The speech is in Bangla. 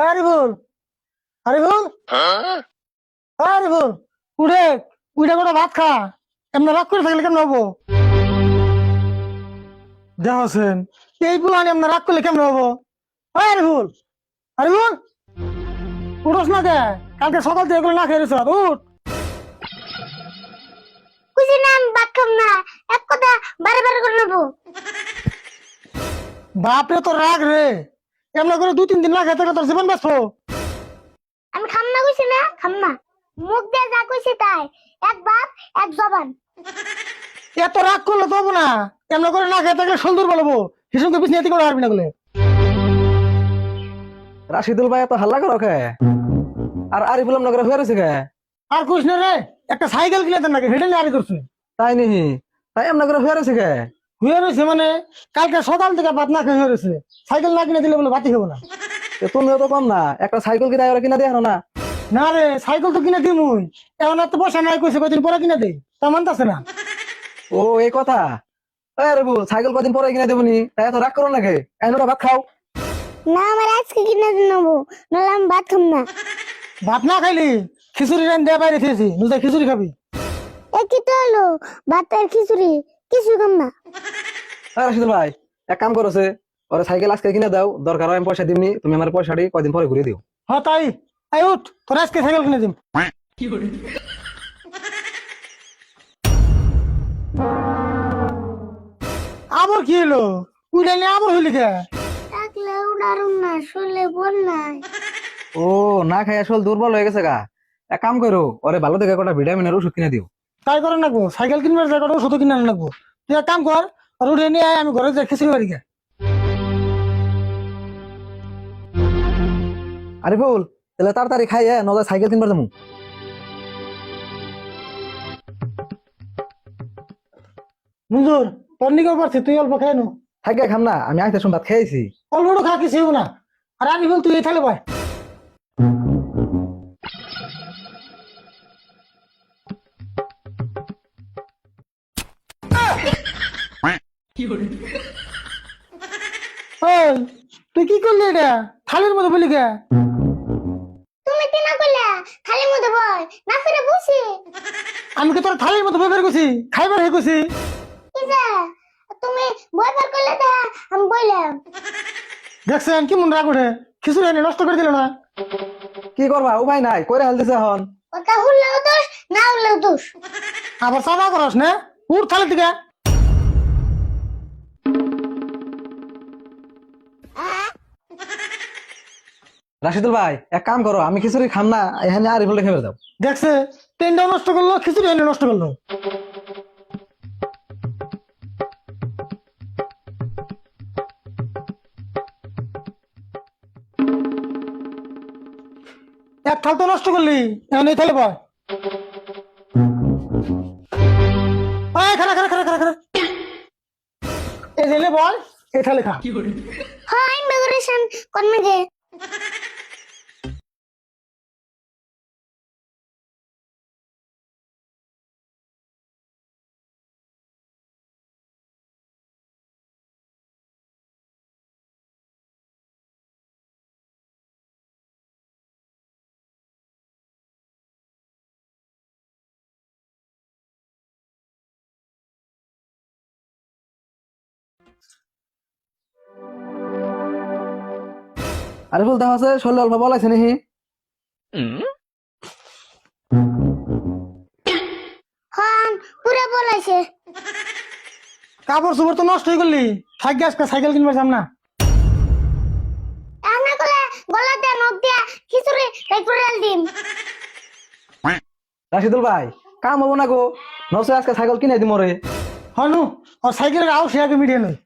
আরিফুল, আরিফুল, আরিফুল, উঠে উঠে করে ভাত খা। এমন রাগ করে থাকলে কেমন হবো? দেখছেন এই পুলানি আপনার রাগ করলে কেমন হবো? আরিফুল, আরিফুল, উঠোস না কে? কালকে সকাল থেকে এগুলো না খেয়ে রয়েছ, উঠ। খুশি না আমি ভাত খাম না, এক কথা বারে বারে করে নেবো। বাপরে তোর রাগ রে, এমন করে 2-3 দিন না খেতে তোর জীবন বাঁচবো। আমি খাম না, খুশি না খাম না, মুখ দিয়ে যা কইছি তাই, এক বাপ এক জবান। এত রাগ করলে তো হবো না, এমন করে না খেতে থাকলে শোল দুর্বল হবো। হিসুমকে পিছিয়ে এতে করে হারবি না বলে। রাশিদুল ভাই এত হাল্লা করো কে? আর আরিফুল নগরে হয়ে রয়েছে কে? আর কইস না রে, একটা সাইকেল কিনে দেন নাকি, হেঁটে নিয়ে আরি করছে। তাই নিহি, তাই এমন করে হয়ে রয়েছে কে? হয়ে রয়েছে মানে কালকে সকাল থেকে ভাত না খেয়ে হয়ে রয়েছে। সাইকেল না কিনে দিলে বলে ভাতই খাবো না। তুমিও তো কম না, একটা সাইকেল কিনা ওরা কিনা দিয়ে না। না রে, সাইকেল তো কিনে দিমুই, এমন এত পয়সা নাই কইছে কদিন পরে কিনে দেই, তা মানতাছে না। ও এই কথা। আরিফুল সাইকেল কদিন পরে কিনা দেবনি, তাই এত রাগ করো নাকি? এনরা ভাত খাও। না আমার আজকে কিনে নেবো, নাহলে আমি ভাত খাম না। ভাত না খাইলি খিচুড়ি রান দিয়ে বাইরে খেয়েছি, নুজা খিচুড়ি খাবি। এ কি তো হলো, ভাত আর খিচুড়ি কিছু খাম না। রাশিদুল ভাই এক কাম করছে, ওরা সাইকেল আজকে কিনে দাও, দরকার হয় আমি পয়সা দিমনি, তুমি আমার পয়সাটি কদিন পরে ঘুরে দিও। হ্যাঁ তাই, আই উঠ, তোর আজকে সাইকেল কিনে দিম। আবার কি হলো? উঠে নিয়ে আবার হইলি কে? থাকলে উড়ারুম না, শুলে বল নাই। ও না খাই আসল দুর্বল হয়ে গেছে গা। এক কাম করো, ওরে ভালো দেখে কটা ভিটামিনের ওষুধ কিনে দিও। তাই করে রাখবো, সাইকেল কিনবার জায়গাটা ওষুধ কিনে আনে রাখবো। তুই এক কাম কর, আর উঠে নিয়ে আয়, আমি ঘরে যাই খিচুড়ি বাড়ি গে। আরিফুল তাহলে তাড়াতাড়ি খাইয়ে নজর সাইকেল কিনবার যাবো। মঞ্জুর, তোর নিকেও পারছি, তুই অল্প খেয়ে নো। থাকে খাম না, আমি আইতে ভাত খেয়েছি। অল্প খা, কিছু হবো না। আর আমি বল তুই এই থালে ভাই। ওই, তুই কি করলি এটা? থালের মধ্যে বলি কে? তুমি কি না করলে খালি মধ্যে বল না ফিরে বুঝি। আমি কি তোর থালের মধ্যে ব্যবহার করছি, খাইবার হে করছি? কি যে তুমি বই পার করলে দা, আমি বললাম। দেখছেন কি মন রাগ ওঠে, খিচুড়ি এনে নষ্ট করে দিল না। কি করবা উপায় নাই, করে হালতেছে এখন। ওটা হুললেও দোষ, না হলেও দোষ। আবার চাঁদা করস না, উঠ থালে থেকে। রাশিদুল ভাই এক কাম করো, আমি খিচুড়ি খাম না, এখানে আরিফুল খেয়ে দাও। দেখছে ট্রেনটাও নষ্ট করলো, খিচুড়ি এনে নষ্ট করলো। এক থাল তো নষ্ট করলি, এখন এই থালে বয়। খারা খারা খারা খারা খারা, এই জেলে বল, এই থালে খা। হয় ইমিগ্রেশন করবে যে। আরিফুল দেখা আছে শরীরে অল্প বল আছে নাকি? হন পুরো বলাইছে। কাপড় চোপড় তো নষ্ট হয়ে করলি, থাক আজকে সাইকেল কিনবার যাম না। এমন করে গলা দিয়ে নখ দিয়ে খিচুড়ি রেগুলার দিম। রাশিদুল ভাই কাম হবো না গো, নসে আজকে সাইকেল কিনে দিম রে। হনু, আর সাইকেলের আও সে আগে মিডিয়ে নয়।